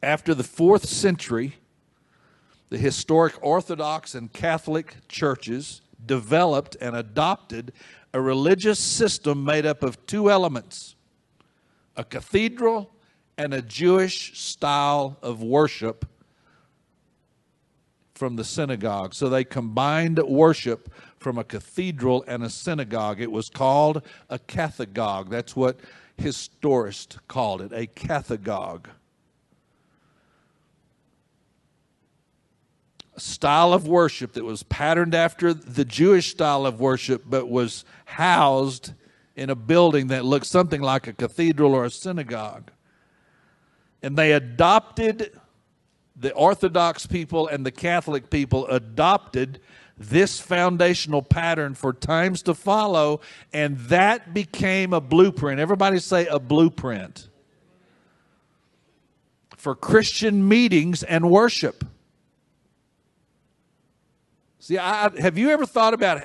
After the 4th century, the historic Orthodox and Catholic churches developed and adopted a religious system made up of 2 elements, a cathedral and a Jewish style of worship from the synagogue. So they combined worship from a cathedral and a synagogue. It was called a cathagogue. That's what historians called it, a cathagogue. A style of worship that was patterned after the Jewish style of worship, but was housed in a building that looked something like a cathedral or a synagogue. And they adopted, the Orthodox people and the Catholic people adopted this foundational pattern for times to follow, and that became a blueprint. Everybody say a blueprint for Christian meetings and worship. See, have you ever thought about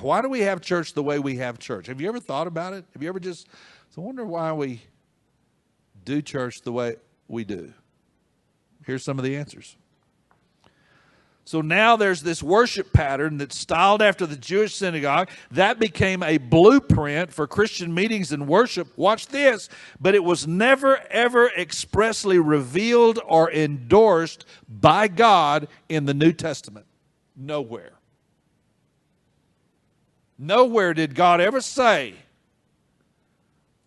why do we have church the way we have church? Have you ever thought about it? Have you ever just, I wonder why we do church the way we do? Here's some of the answers. So now there's this worship pattern that's styled after the Jewish synagogue. That became a blueprint for Christian meetings and worship. Watch this. But it was never, ever expressly revealed or endorsed by God in the New Testament. Nowhere. Nowhere did God ever say,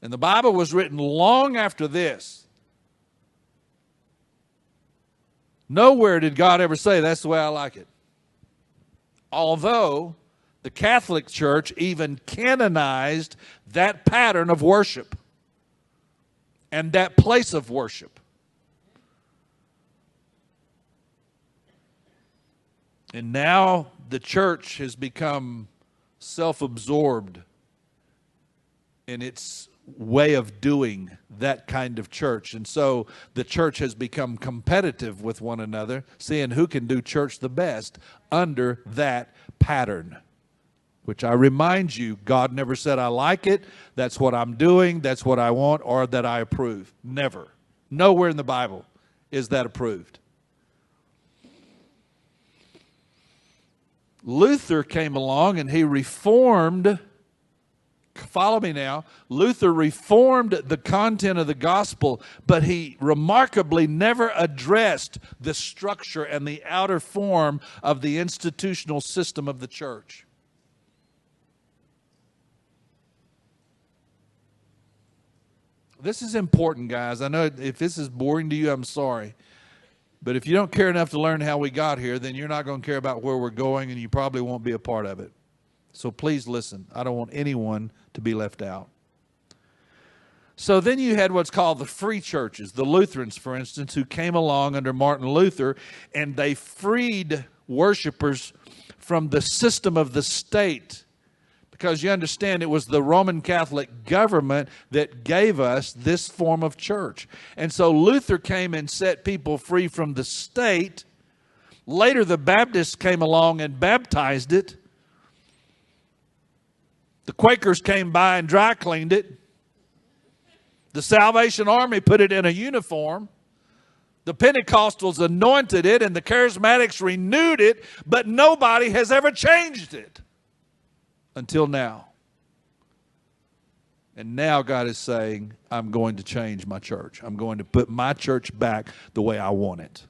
and the Bible was written long after this, nowhere did God ever say, that's the way I like it. Although the Catholic Church even canonized that pattern of worship and that place of worship. And now the church has become self-absorbed in its way of doing that kind of church. And so the church has become competitive with one another, seeing who can do church the best under that pattern. Which I remind you, God never said I like it, that's what I'm doing, that's what I want, or that I approve. Never. Nowhere in the Bible is that approved. Luther came along and he reformed, follow me now, Luther reformed the content of the gospel, but he remarkably never addressed the structure and the outer form of the institutional system of the church. This is important, guys. I know if this is boring to you, I'm sorry. But if you don't care enough to learn how we got here, then you're not going to care about where we're going, and you probably won't be a part of it. So please listen. I don't want anyone to be left out. So then you had what's called the free churches, the Lutherans, for instance, who came along under Martin Luther, and they freed worshipers from the system of the state. Because you understand, it was the Roman Catholic government that gave us this form of church. And so Luther came and set people free from the state. Later, the Baptists came along and baptized it. The Quakers came by and dry cleaned it. The Salvation Army put it in a uniform. The Pentecostals anointed it, and the Charismatics renewed it, but nobody has ever changed it. Until now. And now God is saying, I'm going to change my church. I'm going to put my church back the way I want it.